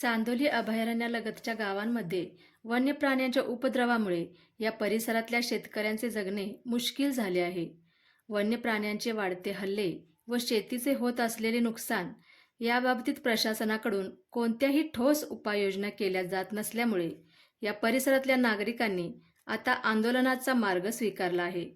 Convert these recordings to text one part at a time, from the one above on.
चांदोली अभयारण्यालगतच्या गावांमध्ये वन्य प्राण्यांच्या उपद्रवामुळे या परिसरातल्या शेतकऱ्यांचे जगणे मुश्किल झाले आहे. वन्य प्राण्यांचे वाढते हल्ले व शेतीचे होत असलेले नुकसान याबाबतीत प्रशासनाकडून कोणत्याही ठोस उपाययोजना केल्या जात नसल्यामुळे या परिसरातल्या नागरिकांनी आता आंदोलनाचा मार्ग स्वीकारला आहे.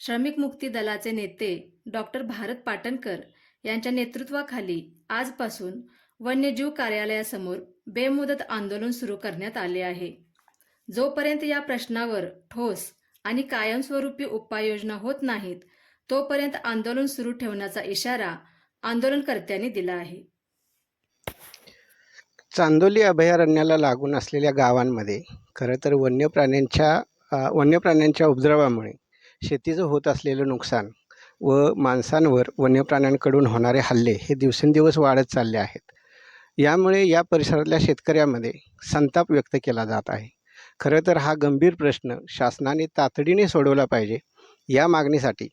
श्रमिक मुक्ती दलाचे नेते डॉक्टर भारत पाटणकर यांच्या नेतृत्वाखाली आजपासून वन्यजीव कार्यालयासमोर बेमुदत आंदोलन सुरू करण्यात आले आहे. जोपर्यंत या प्रश्नावर ठोस आणि कायमस्वरूपी उपाययोजना होत नाहीत, तोपर्यंत आंदोलन सुरू ठेवण्याचा इशारा आंदोलनकर्त्यांनी दिला आहे. चांदोली अभयारण्याला लागून असलेल्या गावांमध्ये खरं तर वन्य प्राण्यांच्या उपद्रवामुळे शेतीचं होत असलेलं नुकसान व माणसांवर वन्य प्राण्यांकडून होणारे हल्ले हे दिवसेंदिवस वाढत चालले आहेत. यामुळे या परिसरातल्या शेतकऱ्यांमध्ये संताप व्यक्त केला जात आहे. खरं तर हा गंभीर प्रश्न शासनाने तातडीने सोडवला पाहिजे. या मागणीसाठी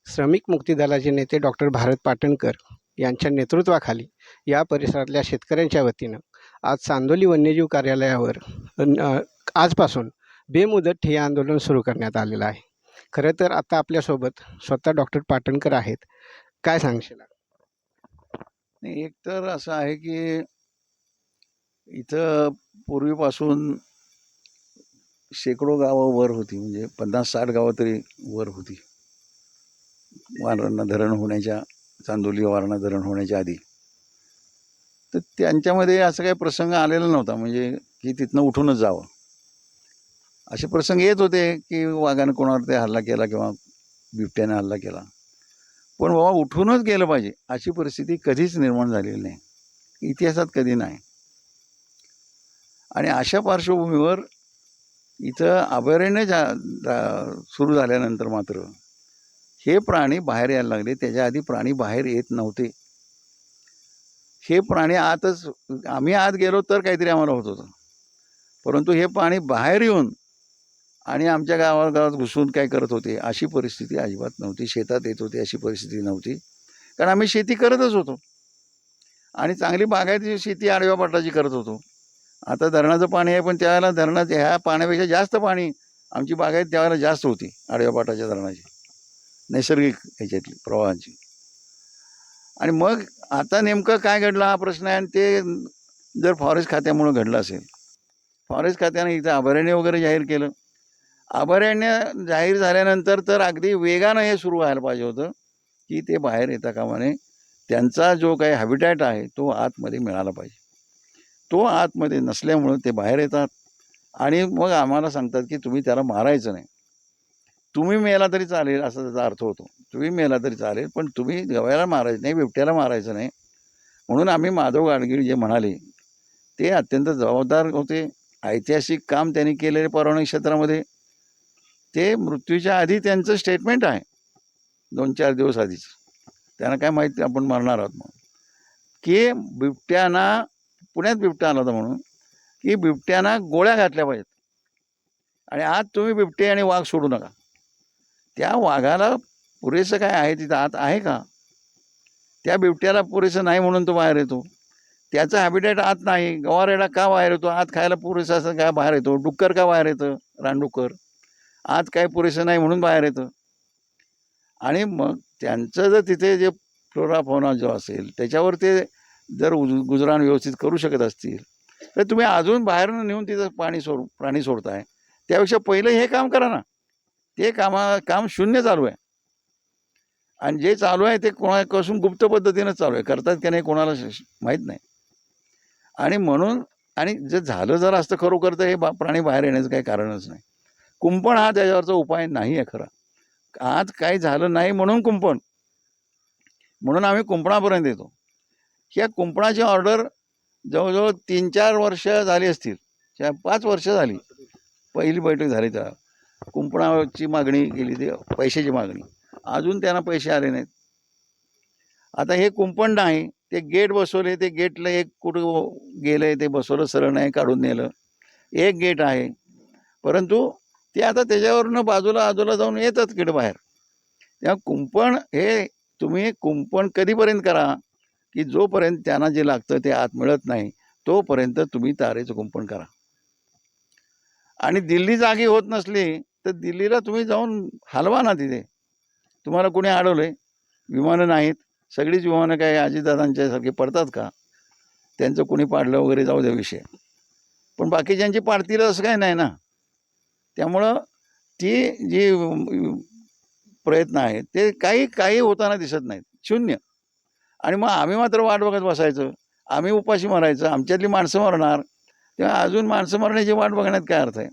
श्रमिक मुक्ती दलाचे नेते डॉक्टर भारत पाटणकर यांच्या नेतृत्वाखाली या परिसरातल्या शेतकऱ्यांच्या वतीनं आज चांदोली वन्यजीव कार्यालयावर आजपासून बेमुदत ठिय्या आंदोलन सुरू करण्यात आलेलं आहे. खरं तर आता आपल्यासोबत स्वतः डॉक्टर पाटणकर आहेत. काय सांगशील? नाही, एक तर असं आहे की इथं पूर्वीपासून शेकडो गावं वर होती, म्हणजे 50-60 गावं तरी वर होती. वारणा धरण होण्याच्या, चांदोली वारणा धरण होण्याच्या आधी. तर त्यांच्यामध्ये असं काही प्रसंग आलेला नव्हता, म्हणजे की तिथनं उठूनच जावं असे प्रसंग येत होते की वाघानं कोणावर ते हल्ला केला किंवा बिबट्याने हल्ला केला, पण बाबा उठूनच गेलं पाहिजे अशी परिस्थिती कधीच निर्माण झालेली नाही, इतिहासात कधी नाही. आणि अशा पार्श्वभूमीवर इथं अभयारण्य सुरू झाल्यानंतर मात्र हे प्राणी बाहेर यायला लागले. त्याच्या आधी प्राणी बाहेर येत नव्हते. हे प्राणी आतच, आम्ही आत गेलो तर काहीतरी आम्हाला होत होतं, परंतु हे प्राणी बाहेर येऊन आणि आमच्या गावात घुसून काय करत होते अशी परिस्थिती अजिबात नव्हती. शेतात येत होते अशी परिस्थिती नव्हती, कारण आम्ही शेती करतच होतो आणि चांगली बागायती शेती आडव्या पाटाची करत होतो. आता धरणाचं पाणी आहे, पण त्यावेळेला धरणाचं ह्या पाण्यापेक्षा जास्त पाणी आमची बागायत त्यावेळेला जास्त होती आडव्या पाटाच्या धरणाची, नैसर्गिक ह्याच्यातली प्रवाहाची. आणि मग आता नेमकं काय घडलं हा प्रश्न आहे. आणि ते जर फॉरेस्ट खात्यामुळं घडलं असेल, फॉरेस्ट खात्याने इथं अभयारण्य वगैरे जाहीर केलं. अभयारण्य जाहीर झाल्यानंतर तर अगदी वेगानं हे सुरू व्हायला पाहिजे होतं की ते बाहेर येता कामा नये. त्यांचा जो काही हॅबिटॅट आहे तो आतमध्ये मिळाला पाहिजे. तो आतमध्ये नसल्यामुळं ते बाहेर येतात आणि मग आम्हाला सांगतात की तुम्ही त्याला मारायचं नाही, तुम्ही मेला तरी चालेल असा त्याचा अर्थ होतो. तुम्ही मेला तरी चालेल, पण तुम्ही गव्याला मारायचं नाही, बिबट्याला मारायचं नाही. म्हणून आम्ही माधव गाडगीळ जे म्हणाले ते अत्यंत जबाबदार होते. ऐतिहासिक काम त्यांनी केलेले पौराणिक क्षेत्रामध्ये. ते मृत्यूच्या आधी त्यांचं स्टेटमेंट आहे 2-4 दिवस आधीच. त्यांना काय माहिती आपण मरणार आहोत म्हणून, की बिबट्याना, पुण्यात बिबट्या आला होता म्हणून, की बिबट्याना गोळ्या घातल्या पाहिजेत आणि आज तुम्ही बिबटे आणि वाघ सोडू नका. त्या वाघाला पुरेसं काय आहे तिथं आत आहे का? त्या बिबट्याला पुरेसं नाही म्हणून तो बाहेर येतो. त्याचा हॅबिटॅट आत नाही. गवारेडा का बाहेर येतो? आत खायला पुरेसं असं काय बाहेर येतो? डुक्कर का बाहेर येतं? रानडुक्कर आत काय पुरेसं नाही म्हणून बाहेर येतं. आणि मग त्यांचं जर तिथे जे फ्लोरा फौना जो असेल त्याच्यावर ते जर गुजराण व्यवस्थित करू शकत असतील तर तुम्ही अजून बाहेरून नेऊन तिथं प्राणी सोडताय. त्यापेक्षा पहिलं हे काम करा ना. ते काम शून्य चालू आहे आणि जे चालू आहे ते कोणापासून गुप्त पद्धतीनं चालू आहे. करतात की नाही कोणाला माहीत नाही. आणि म्हणून, आणि जे झालं जर असतं खरोखर तर हे प्राणी बाहेर येण्याचं काही कारणच नाही. कुंपण हा त्याच्यावरचा उपाय नाही आहे खरा. आज काही झालं नाही म्हणून कुंपण, म्हणून आम्ही कुंपणापर्यंत येतो. ह्या कुंपणाची ऑर्डर जवळजवळ 3-4 वर्ष झाली असतील, 5 वर्ष झाली. पहिली बैठक झाली त्या कुंपणाची मागणी केली, ते पैशाची मागणी. अजून त्यांना पैसे आले नाहीत. आता हे कुंपण नाही, ते गेट बसवले. ते गेटला एक कुठं गेलं ते बसवलं, सरळ नाही काढून नेलं. एक गेट आहे, परंतु ते आता त्याच्यावरनं बाजूला जाऊन येतात तिकडे बाहेर. तेव्हा कुंपण हे तुम्ही कुंपण कधीपर्यंत करा की जोपर्यंत त्यांना जे लागतं ते आत मिळत नाही तोपर्यंत तुम्ही तारेचं कुंपण करा. आणि दिल्ली जागी होत नसली तर दिल्लीला तुम्ही जाऊन हलवा ना तिथे. तुम्हाला कोणी अडवलंय? विमानं नाहीत. सगळीच विमानं काय अजितदादांच्या सारखे पडतात का? त्यांचं कोणी पाडलं वगैरे जाऊ द्या विषय. पण बाकीच्यांची पाडतील असं काय नाही ना. त्यामुळं ती जी प्रयत्न आहेत ते काही होताना दिसत नाहीत. शून्य. आणि मग आम्ही मात्र वाट बघत बसायचं. आम्ही उपाशी मरायचं. आमच्यातली माणसं मरणार. तेव्हा अजून माणसं मरण्याची वाट बघण्यात काय अर्थ आहे?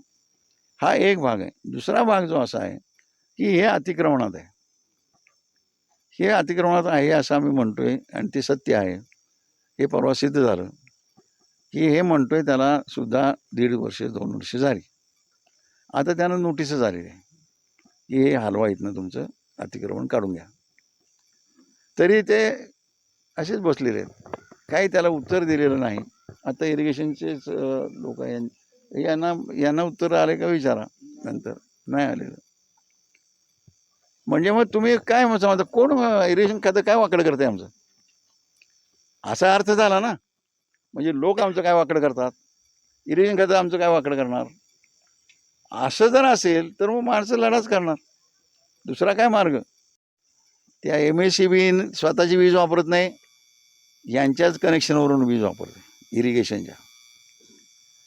हा एक भाग आहे. दुसरा भाग जो असा आहे की हे अतिक्रमणात आहे. हे अतिक्रमणात आहे असं आम्ही म्हणतोय आणि ते सत्य आहे. हे परवा सिद्ध झालं की हे म्हणतोय त्याला सुद्धा 1.5 वर्ष 2 वर्ष झाली. आता त्यानं नोटीसच आलेली आहे की हे हलवा इथनं तुमचं अतिक्रमण काढून घ्या. तरी ते असेच बसलेले आहेत. काही त्याला उत्तर दिलेलं नाही. आता इरिगेशनचेच लोक यांना उत्तर आले का विचारा. नंतर नाही आलेलं. म्हणजे मग तुम्ही काय समजता कोण इरिगेशन खातं काय वाकडं करते आमचं? असा अर्थ झाला ना. म्हणजे लोक आमचं काय वाकडं करतात, इरिगेशन खातं आमचं काय वाकडं करणार. असं जर असेल तर मग माणसं लढाच करणार. दुसरा काय मार्ग? त्या MSEB स्वतःची वीज वापरत नाही. यांच्याच कनेक्शनवरून वीज वापरते इरिगेशनच्या.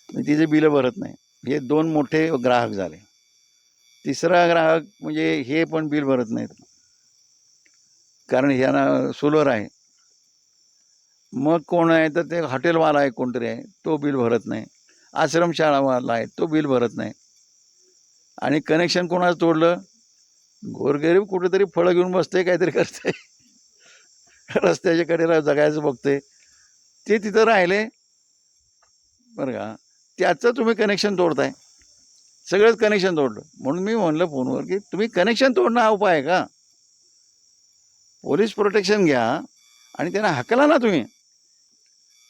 तिचे बिलं भरत नाही. हे 2 मोठे ग्राहक झाले. तिसरा ग्राहक म्हणजे हे पण बिल भरत नाहीत कारण ह्यांना सोलर आहे. मग कोण आहे तर ते हॉटेलवाला आहे कोणतरी आहे, तो बिल भरत नाही. आश्रमशाळावाला आहे, तो बिल भरत नाही. आणि कनेक्शन कोणाचं तोडलं? गोरगरीब कुठेतरी फळं घेऊन बसते, काहीतरी करते, रस्त्याच्या कडेला जगायचं बघते, ते तिथं राहिले बरं का. त्याचं तुम्ही कनेक्शन तोडताय. सगळंच कनेक्शन तोडलं. म्हणून मी म्हणलं फोनवर की तुम्ही कनेक्शन तोडणं हा उपाय आहे का? पोलीस प्रोटेक्शन घ्या आणि त्यांना हाकला ना तुम्ही.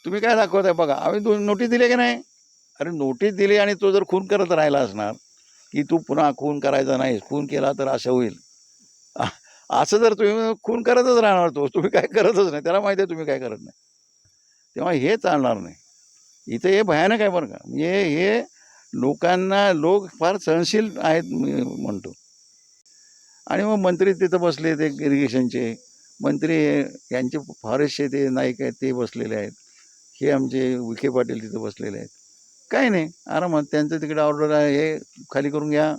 तुम्ही काय दाखवताय बघा. आम्ही नोटीस दिली की नाही? अरे नोटीस दिली आणि तो जर खून करत राहिला असणार की तू पुन्हा खून करायचा नाही, खून केला तर असं होईल, असं जर तुम्ही खून करतच राहणार तो, तुम्ही काय करतच नाही, त्याला माहिती आहे तुम्ही काय करत नाही, तेव्हा हे चालणार नाही. इथं हे भयानक आहे बरं का. म्हणजे हे लोक फार सहनशील आहेत म्हणतो. आणि मग मंत्री तिथं बसले, ते इरिगेशनचे मंत्री, यांचे फॉरेस्टचे ते नाईक आहेत ते बसलेले आहेत. हे आमचे विखे पाटील तिथं बसलेले आहेत. काही नाही, आरामात त्यांचं तिकडे ऑर्डर आहे, हे खाली करून घ्या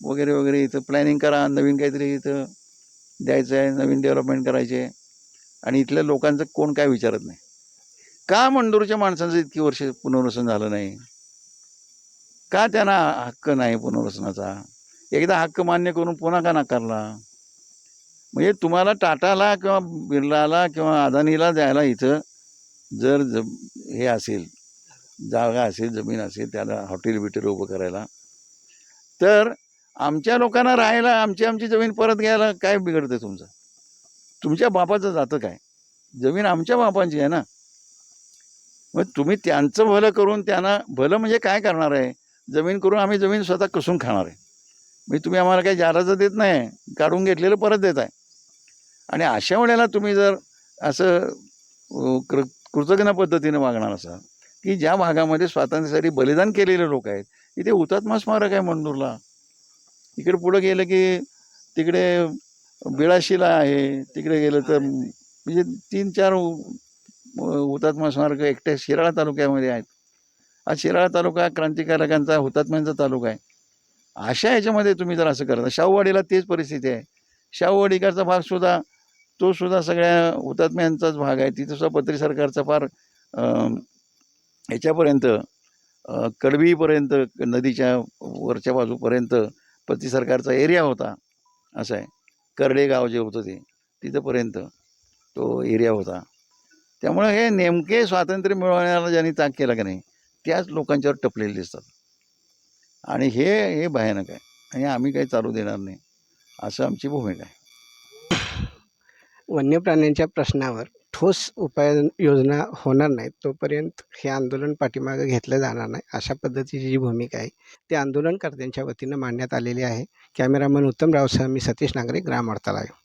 वगैरे वगैरे. इथं प्लॅनिंग करा, नवीन काहीतरी इथं द्यायचं आहे, नवीन डेव्हलपमेंट करायचे. आणि इथल्या लोकांचं कोण काय विचारत नाही. का मंडूरच्या माणसांचं इतकी वर्ष पुनर्वसन झालं नाही? का त्यांना हक्क नाही पुनर्वसनाचा? एकदा हक्क मान्य करून पुन्हा का नाकारला? म्हणजे तुम्हाला टाटाला किंवा बिर्लाला किंवा अदानीला द्यायला इथं जर हे असेल, जागा असेल, जमीन असेल, त्याला हॉटेल बिटेल उभं करायला, तर आमच्या लोकांना राहायला आमची जमीन परत घ्यायला काय बिघडतं तुमचं? तुमच्या बापाचं जातं काय? जमीन आमच्या बापांची आहे ना. मग तुम्ही त्यांचं भलं करून त्यांना भलं म्हणजे काय करणार आहे? जमीन करून आम्ही जमीन स्वतः कसून खाणार आहे. म्हणजे तुम्ही आम्हाला काही जाराचं देत नाही, काढून घेतलेलं परत देत आहे. आणि अशा वेळेला तुम्ही जर असं कृतज्ञ पद्धतीने वागणार असाल की ज्या भागामध्ये स्वातंत्र्यासाठी बलिदान केलेले लोक आहेत, इथे हुतात्मा स्मारक आहे मंडूरला. इकडे पुढं गेलं की तिकडे बिळाशीला आहे, तिकडे गेलं तर म्हणजे 3-4 हुतात्मा स्मारक एकट्या शिराळा तालुक्यामध्ये आहेत. हा शिराळा तालुका क्रांतिकारकांचा, हुतात्म्यांचा तालुका आहे. अशा ह्याच्यामध्ये तुम्ही जर असं करता, शाहूवाडीला तेच परिस्थिती आहे. शाहूवाडीकडचा भाग सुद्धा तो सुद्धा सगळ्या हुतात्म्यांचाच भाग आहे. तिथं सुद्धा पत्री सरकारचा फार ह्याच्यापर्यंत कडवीपर्यंत नदीच्या वरच्या बाजूपर्यंत पत्री सरकारचा एरिया होता. असं आहे. करडे गाव जे होतं ते तिथंपर्यंत तो एरिया होता. त्यामुळे हे नेमके स्वातंत्र्य मिळवण्याला ज्यांनी त्याग केला की नाही, त्याच लोकांच्यावर टपलेले दिसतात. आणि हे भयानक आहे आणि आम्ही काही चालू देणार नाही, असं आमची भूमिका आहे. वन्य प्राण्यांच्या प्रश्नावर ठोस उपाययोजना होणार नाहीत तोपर्यंत हे आंदोलन पाठीमागे घेतलं जाणार नाही, अशा पद्धतीची जी भूमिका आहे ते आंदोलनकर्त्यांच्या वतीनं मांडण्यात आलेली आहे. कॅमेरामन उत्तम रावसह मी सतीश नागरे, ग्राम वार्ता लाईव्ह.